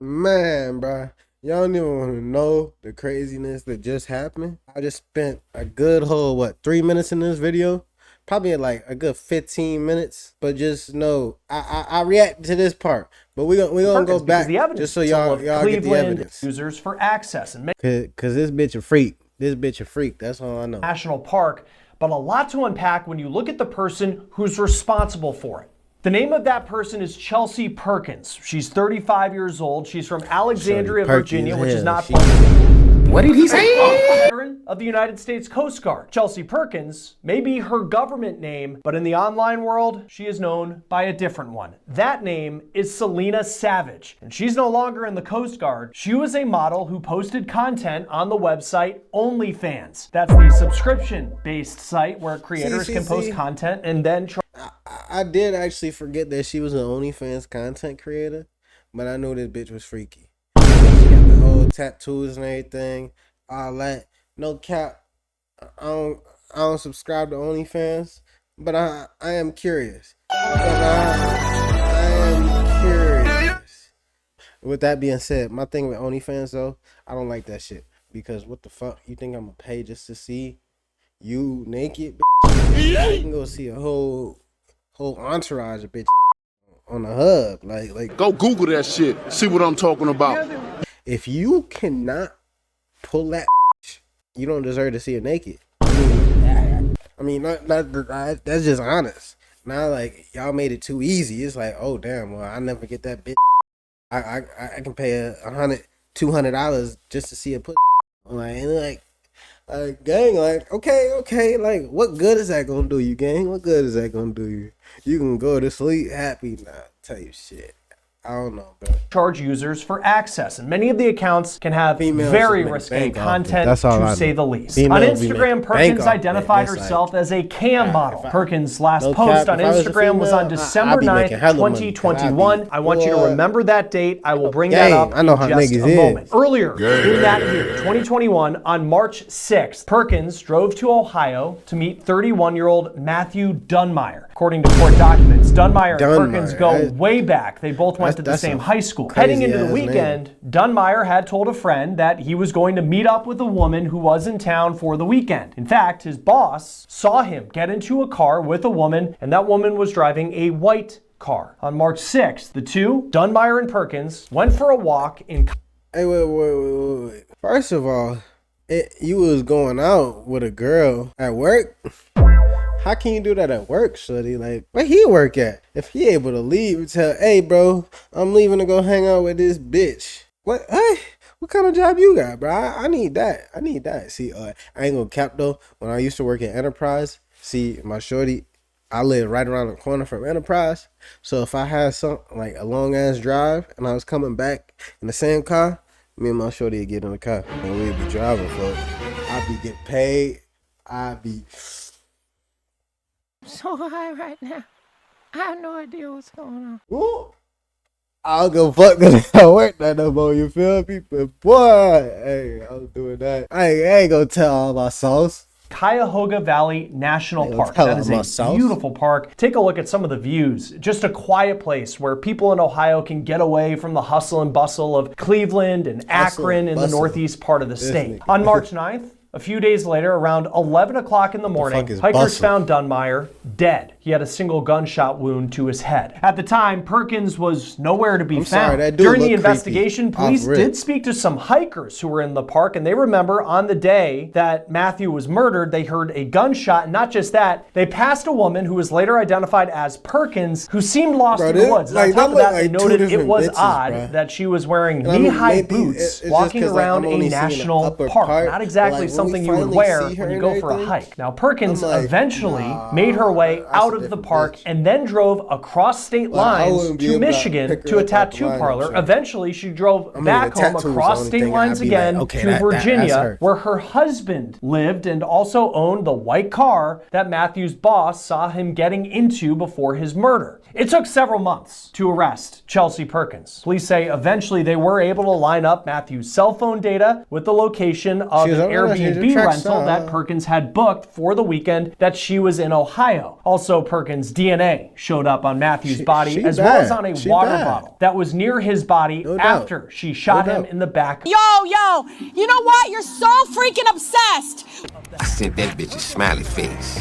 Man, bro, y'all don't even want to know the craziness that just happened. I just spent a good whole, 3 minutes in this video? Probably like a good 15 minutes. But just know, I react to this part. But we gonna go back just so y'all get the evidence. Users for access and Cause this bitch a freak. This bitch a freak. That's all I know. National Park, but a lot to unpack when you look at the person who's responsible for it. The name of that person is Chelsea Perkins. She's 35 years old. She's from Alexandria, Virginia, which is not far. What did he say? Veteran of the United States Coast Guard. Chelsea Perkins may be her government name, but in the online world, she is known by a different one. That name is Selena Savage, and she's no longer in the Coast Guard. She was a model who posted content on the website OnlyFans. That's the subscription-based site where creators can post content and then I did actually forget that she was an OnlyFans content creator, but I knew this bitch was freaky. She got the whole tattoos and everything, all that. No cap. I don't subscribe to OnlyFans, but I am curious. I am curious. With that being said, my thing with OnlyFans though, I don't like that shit. Because what the fuck? You think I'm gonna pay just to see you naked? I can go see a whole entourage of bitch on the hub. Like Go Google that shit. See what I'm talking about. If you cannot pull that, you don't deserve to see her naked. I mean, that's just honest. Now, like, y'all made it too easy. It's like, oh damn, well, I never get that bitch. I can pay $100-$200 just to see a pussy. Like, gang, like, okay, like, what good is that gonna do you, gang? What good is that gonna do you? You can go to sleep happy now. Tell you shit. I don't know, bro. Charge users for access, and many of the accounts can have very risque content, to say the least. On Instagram, Perkins identified herself as a cam model. Perkins' last post on Instagram was on December 9th, 2021. I want you to remember that date. I will bring that up in just a moment. Earlier in that year, 2021, on March 6th, Perkins drove to Ohio to meet 31-year-old Matthew Dunmeyer. According to court documents, Dunmeyer and Perkins go way back. They both went to the same high school. Heading into the weekend, Dunmeyer had told a friend that he was going to meet up with a woman who was in town for the weekend. In fact, his boss saw him get into a car with a woman, and that woman was driving a white car. On March 6th, the two, Dunmeyer and Perkins, went for a walk in... Hey, wait. First of all, you was going out with a girl at work? How can you do that at work, shorty? Like, where he work at? If he able to leave and tell, hey, bro, I'm leaving to go hang out with this bitch. What? Hey, what kind of job you got, bro? I need that. See, I ain't gonna cap though. When I used to work at Enterprise, see, my shorty, I live right around the corner from Enterprise. So if I had like a long ass drive and I was coming back in the same car, me and my shorty would get in the car and we'd be driving, folks. I'd be getting paid. I'd be so high right now. I have no idea what's going on. Ooh. I'll go fuck that I work that no more, you feel me? But boy, hey, I was doing that. I ain't gonna tell all my sauce. Cuyahoga Valley National Park. That is a beautiful park. Take a look at some of the views. Just a quiet place where people in Ohio can get away from the hustle and bustle of Cleveland and Akron in the northeast part of the state. On March 9th, a few days later, around 11 o'clock in the morning, hikers found Dunmeyer dead. He had a single gunshot wound to his head. At the time, Perkins was nowhere to be found. During the investigation, police did speak to some hikers who were in the park, and they remember on the day that Matthew was murdered, they heard a gunshot. And not just that, they passed a woman who was later identified as Perkins, who seemed lost in the woods. On top of that, they noted it was odd that she was wearing knee-high boots walking around a national park. Not exactly something you would wear when you go for a hike. Now, Perkins eventually made her way out of the park and then drove across state lines to Michigan to a tattoo parlor. Eventually, she drove back home across state lines again to Virginia, where her husband lived and also owned the white car that Matthew's boss saw him getting into before his murder. It took several months to arrest Chelsea Perkins. Police say eventually they were able to line up Matthew's cell phone data with the location of an Airbnb rental that Perkins had booked for the weekend that she was in Ohio. Also, So Perkins' DNA showed up on Matthew's body, as well as on a water bottle that was near his body after she shot him in the back. Yo, you know what? You're so freaking obsessed. I sent that bitch a smiley face.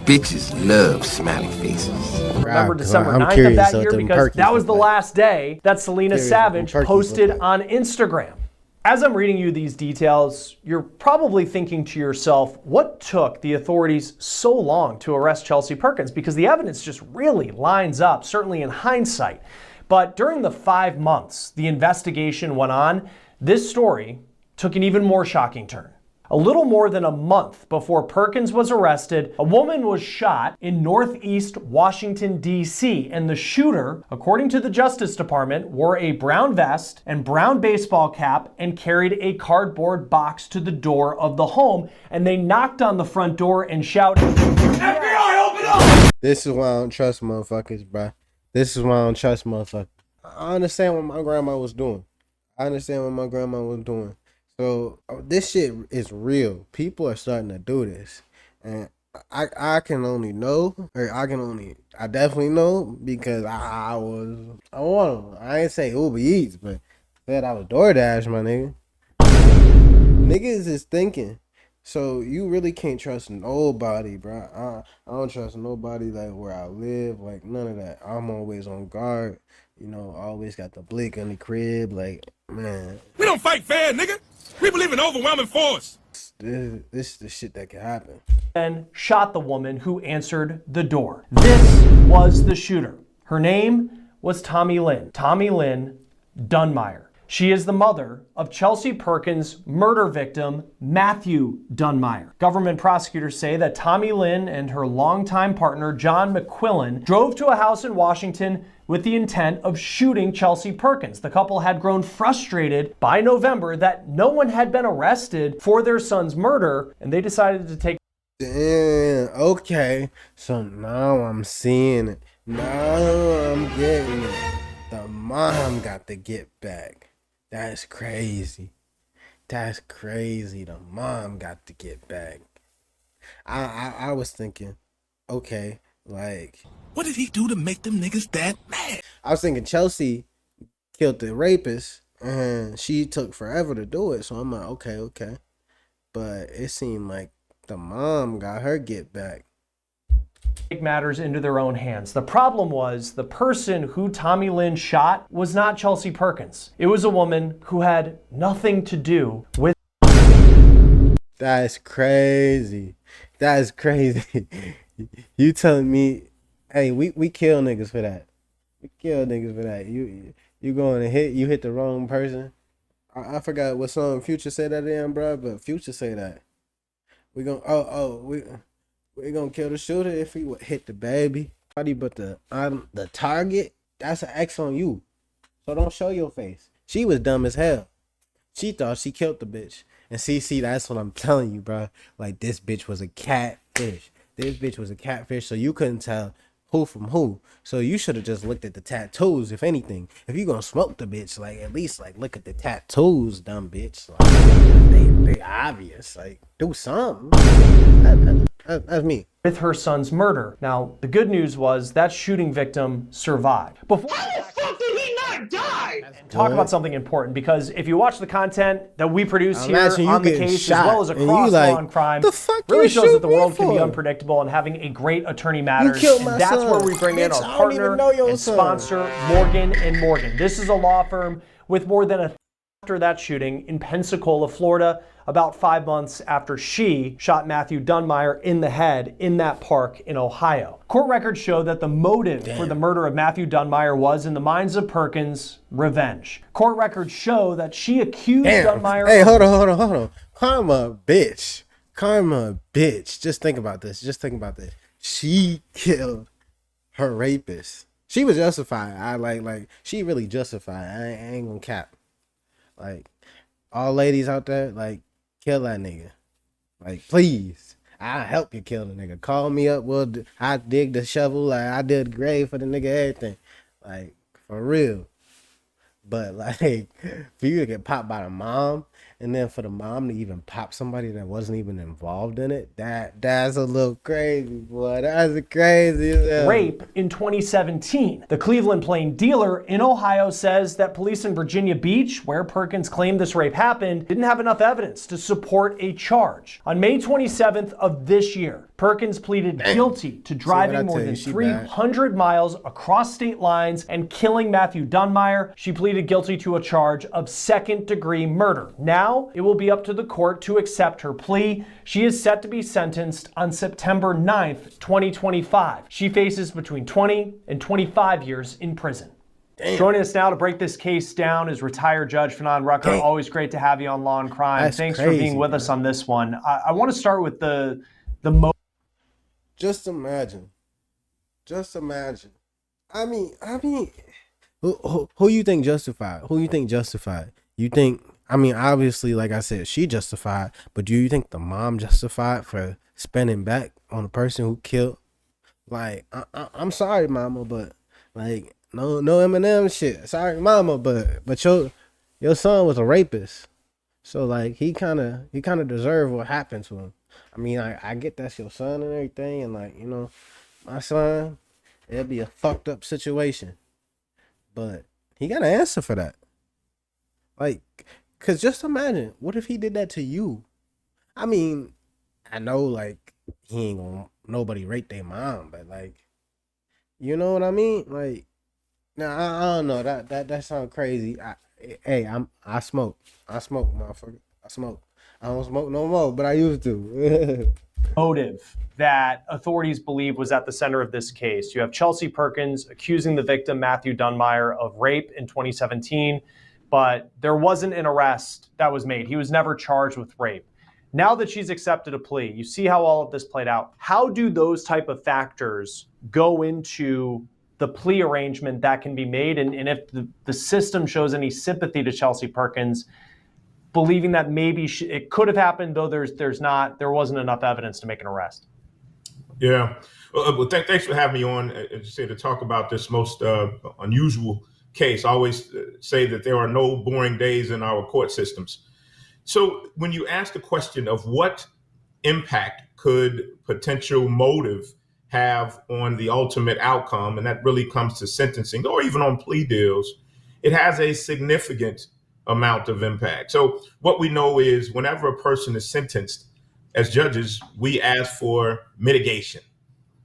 Bitches love smiley faces. Remember December 9th of that year, because that was the last day that Selena Savage posted on Instagram. As I'm reading you these details, you're probably thinking to yourself, what took the authorities so long to arrest Chelsea Perkins? Because the evidence just really lines up, certainly in hindsight. But during the 5 months the investigation went on, this story took an even more shocking turn. A little more than a month before Perkins was arrested, a woman was shot in Northeast Washington, D.C., and the shooter, according to the Justice Department, wore a brown vest and brown baseball cap and carried a cardboard box to the door of the home, and they knocked on the front door and shouted, FBI, open up! This is why I don't trust motherfuckers, bruh. This is why I don't trust motherfuckers. I understand what my grandma was doing. So this shit is real. People are starting to do this, and I can only know, or I definitely know because I was one of them. I ain't say Uber Eats, but said I was DoorDash, my nigga. Niggas is thinking, so you really can't trust nobody, bro. I don't trust nobody like where I live, like none of that. I'm always on guard, you know. Always got the blick in the crib, like man. We don't fight fair, nigga. We believe in overwhelming force. This is the shit that can happen. And shot the woman who answered the door. This was the shooter. Her name was Tommy Lynn Dunmire. She is the mother of Chelsea Perkins' murder victim, Matthew Dunmire. Government prosecutors say that Tommy Lynn and her longtime partner, John McQuillan, drove to a house in Washington with the intent of shooting Chelsea Perkins. The couple had grown frustrated by November that no one had been arrested for their son's murder, and they decided to take... Damn, okay. So now I'm seeing it. Now I'm getting it. The mom got to get back. That's crazy. The mom got to get back. I was thinking, okay, like... What did he do to make them niggas that mad? I was thinking Chelsea killed the rapist, and she took forever to do it. So I'm like, okay. But it seemed like the mom got her get back. Take matters into their own hands. The problem was the person who Tommy Lynn shot was not Chelsea Perkins. It was a woman who had nothing to do with... That's crazy. You telling me, hey, we kill niggas for that. You going to hit the wrong person. I forgot what song Future said that in, bro, but Future say that. We gonna kill the shooter if he would hit the baby. But the target, that's an X on you. So don't show your face. She was dumb as hell. She thought she killed the bitch. And see, that's what I'm telling you, bro. Like, this bitch was a catfish. So you couldn't tell who from who. So you should have just looked at the tattoos, if anything. If you gonna smoke the bitch, like, at least, like, look at the tattoos, dumb bitch. Like, they obvious. Like, do something. That's me. With her son's murder. Now, the good news was that shooting victim survived. How the fuck did he not die? Talk about something important, because if you watch the content that we produce here on the case, as well as across Law and Crime, really shows that the world can be unpredictable, and having a great attorney matters. And that's where we bring in our partner and sponsor, Morgan & Morgan. This is a law firm with more than after that shooting in Pensacola, Florida, about 5 months after she shot Matthew Dunmire in the head in that park in Ohio. Court records show that the motive for the murder of Matthew Dunmire was, in the minds of Perkins, revenge. Court records show that she accused Dunmire... Hey, hold on. Karma, bitch. Just think about this. She killed her rapist. She was justified. She really justified. I ain't gonna cap. Like, all ladies out there, like, kill that nigga. Like, please. I'll help you kill the nigga. Call me up. I dig the shovel. Like, I did the grave for the nigga, everything. Like, for real. But like, for you to get popped by the mom, and then for the mom to even pop somebody that wasn't even involved in it, that's a little crazy, boy. That's crazy as hell. Rape in 2017. The Cleveland Plain dealer in Ohio says that police in Virginia Beach, where Perkins claimed this rape happened, didn't have enough evidence to support a charge. On May 27th of this year, Perkins pleaded guilty to driving more than 300 miles across state lines and killing Matthew Dunmeyer. She pleaded guilty to a charge of second-degree murder. Now, it will be up to the court to accept her plea. She is set to be sentenced on September 9th, 2025. She faces between 20 and 25 years in prison. Damn. Joining us now to break this case down is retired Judge Fanon Rucker. Damn. Always great to have you on Law and Crime. That's Thanks crazy, for being with us on this one. I want to start with the Just imagine. I mean, who you think justified? Who you think justified? You think, I mean, obviously, like I said, she justified, but do you think the mom justified for spending back on the person who killed? Like, I'm sorry, mama, but like, no Eminem shit. Sorry, mama, but your son was a rapist, so like he kind of deserved what happened to him. I mean, I get that's your son and everything, and like, you know, my son, it'll be a fucked up situation, but he got an answer for that. Like, cause just imagine, what if he did that to you? I mean, I know like he ain't gonna nobody rape their mom, but like, you know what I mean? Like, now I don't know, that sounds crazy. I smoke, motherfucker. I smoke. I don't smoke no more, but I used to. Motive that authorities believe was at the center of this case. You have Chelsea Perkins accusing the victim, Matthew Dunmeyer, of rape in 2017, but there wasn't an arrest that was made. He was never charged with rape. Now that she's accepted a plea, you see how all of this played out. How do those type of factors go into the plea arrangement that can be made? And if the system shows any sympathy to Chelsea Perkins, believing that maybe it could have happened, though there wasn't enough evidence to make an arrest. Yeah. Well, thanks for having me on, as you say, to talk about this most unusual case. I always say that there are no boring days in our court systems. So when you ask the question of what impact could potential motive have on the ultimate outcome, and that really comes to sentencing or even on plea deals, it has a significant amount of impact. So what we know is whenever a person is sentenced, as judges, we ask for mitigation.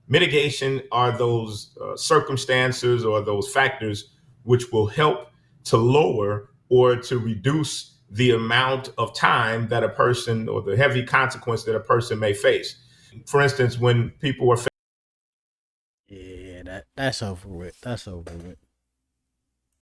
Mitigation are those circumstances or those factors which will help to lower or to reduce the amount of time that a person, or the heavy consequence that a person may face. For instance, when people are yeah, that's over with. That's over with.